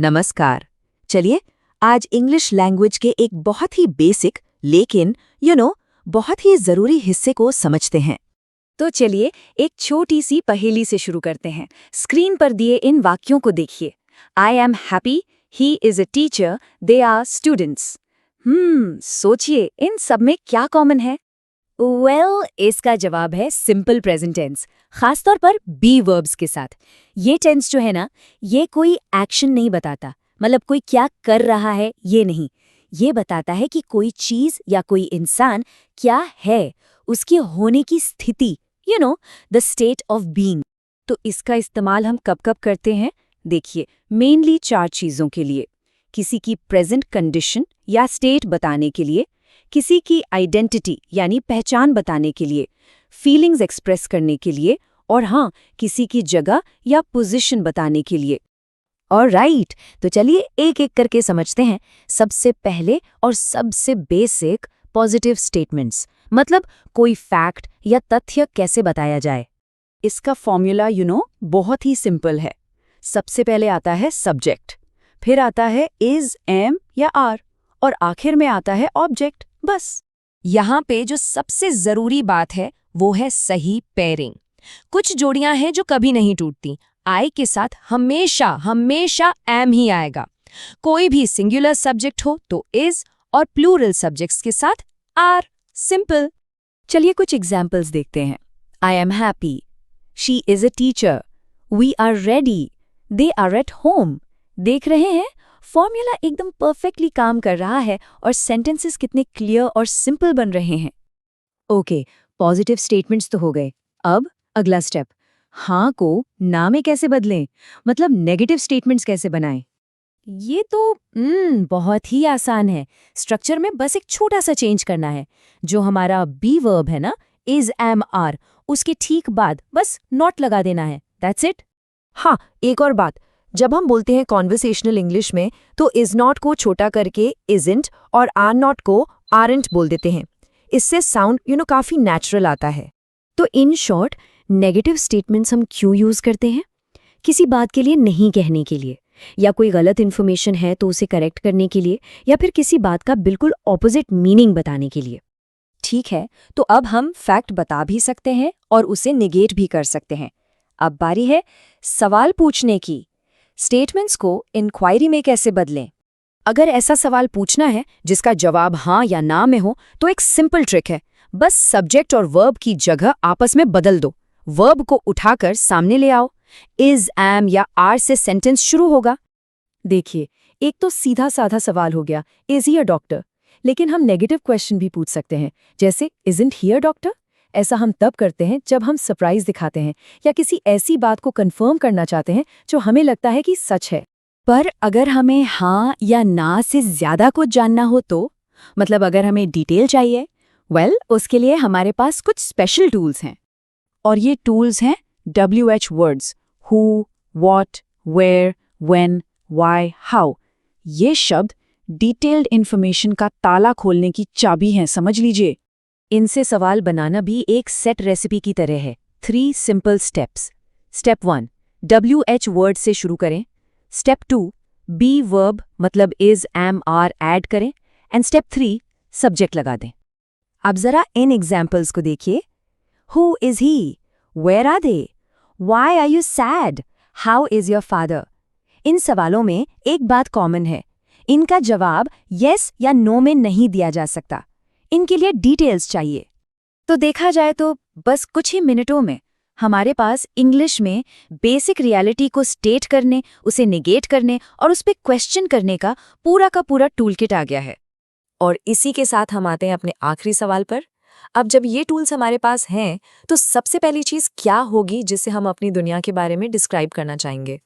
नमस्कार। चलिए आज इंग्लिश लैंग्वेज के एक बहुत ही बेसिक लेकिन बहुत ही जरूरी हिस्से को समझते हैं। तो चलिए एक छोटी सी पहेली से शुरू करते हैं। स्क्रीन पर दिए इन वाक्यों को देखिए। I am happy, he is a teacher, they are students. सोचिए इन सब में क्या कॉमन है? इसका जवाब है सिंपल प्रेजेंट टेंस, खासतौर पर बी वर्ब्स के साथ। ये टेंस जो है ना, ये कोई एक्शन नहीं बताता, मतलब कोई क्या कर रहा है ये नहीं। ये बताता है कि कोई चीज या कोई इंसान क्या है, उसके होने की स्थिति, द स्टेट ऑफ बीइंग। तो इसका इस्तेमाल हम कब कब करते हैं? देखिए, मेनली 4 चीजों के लिए। किसी की प्रेजेंट कंडीशन या स्टेट बताने के लिए, किसी की आइडेंटिटी यानी पहचान बताने के लिए, फीलिंग्स एक्सप्रेस करने के लिए, और हाँ, किसी की जगह या पोजीशन बताने के लिए। ऑलराइट, तो चलिए एक एक करके समझते हैं। सबसे पहले और सबसे बेसिक, पॉजिटिव स्टेटमेंट्स, मतलब कोई फैक्ट या तथ्य कैसे बताया जाए। इसका फॉर्मूला बहुत ही सिंपल है। सबसे पहले आता है सब्जेक्ट, फिर आता है इज, एम या आर, और आखिर में आता है ऑब्जेक्ट। बस यहाँ पे जो सबसे जरूरी बात है वो है सही पेयरिंग। कुछ जोड़ियां हैं जो कभी नहीं टूटती। आई के साथ हमेशा हमेशा एम ही आएगा। कोई भी सिंगुलर सब्जेक्ट हो तो इज, और प्लूरल सब्जेक्ट्स के साथ आर। सिंपल। चलिए कुछ एग्जाम्पल्स देखते हैं। I am happy, she is a teacher, we are ready, they are at home. देख रहे हैं, फॉर्मूला एकदम परफेक्टली काम कर रहा है और सेंटेंसेस कितने क्लियर और सिंपल बन रहे हैं। ओके, पॉजिटिव स्टेटमेंट्स तो हो गए। अब अगला स्टेप, हाँ को ना में कैसे बदलें, मतलब नेगेटिव स्टेटमेंट्स कैसे बनाएं। ये तो बहुत ही आसान है। स्ट्रक्चर में बस एक छोटा सा चेंज करना है। जो हमारा बी वर्ब है ना, इज, एम, आर, उसके ठीक बाद बस नॉट लगा देना है। That's it. हाँ, एक और बात, जब हम बोलते हैं कॉन्वर्सेशनल इंग्लिश में तो इज नॉट को छोटा करके इजंट और आर नॉट को आरंट बोल देते हैं। इससे साउंड काफी नेचुरल आता है। तो इन शॉर्ट, नेगेटिव स्टेटमेंट्स हम क्यों यूज करते हैं? किसी बात के लिए नहीं कहने के लिए, या कोई गलत इन्फॉर्मेशन है तो उसे करेक्ट करने के लिए, या फिर किसी बात का बिल्कुल ऑपोजिट मीनिंग बताने के लिए। ठीक है, तो अब हम फैक्ट बता भी सकते हैं और उसे निगेट भी कर सकते हैं। अब बारी है सवाल पूछने की। स्टेटमेंट्स को इंक्वायरी में कैसे बदलें? अगर ऐसा सवाल पूछना है जिसका जवाब हाँ या ना में हो तो एक सिंपल ट्रिक है। बस सब्जेक्ट और वर्ब की जगह आपस में बदल दो। वर्ब को उठाकर सामने ले आओ। इज, एम या आर से सेंटेंस शुरू होगा। देखिए, एक तो सीधा साधा सवाल हो गया, इज ही अ डॉक्टर। लेकिन हम नेगेटिव क्वेश्चन भी पूछ सकते हैं, जैसे इजंट ही अ डॉक्टर। ऐसा हम तब करते हैं जब हम सरप्राइज दिखाते हैं या किसी ऐसी बात को कंफर्म करना चाहते हैं जो हमें लगता है कि सच है। पर अगर हमें हाँ या ना से ज्यादा कुछ जानना हो तो, मतलब अगर हमें डिटेल चाहिए, उसके लिए हमारे पास कुछ स्पेशल टूल्स हैं। और ये टूल्स हैं WH words, who, what, where, when, why, how. ये शब्द डिटेल्ड इन्फॉर्मेशन का ताला खोलने की चाबी हैं, समझ लीजिए। इनसे सवाल बनाना भी एक सेट रेसिपी की तरह है। 3 simple steps. Step 1, WH word से शुरू करें। स्टेप 2, बी वर्ब मतलब इज, एम, आर ऐड करें। एंड स्टेप 3, सब्जेक्ट लगा दें। अब जरा इन एग्जाम्पल्स को देखिए। Who is he, where are they, why are you sad, how is your father. इन सवालों में एक बात कॉमन है, इनका जवाब यस या नो में नहीं दिया जा सकता। इनके लिए डिटेल्स चाहिए। तो देखा जाए तो बस कुछ ही मिनटों में हमारे पास इंग्लिश में बेसिक रियलिटी को स्टेट करने, उसे नेगेट करने और उस पर क्वेश्चन करने का पूरा टूलकिट आ गया है। और इसी के साथ हम आते हैं अपने आखिरी सवाल पर। अब जब ये टूल्स हमारे पास हैं तो सबसे पहली चीज क्या होगी जिसे हम अपनी दुनिया के बारे में डिस्क्राइब करना चाहेंगे?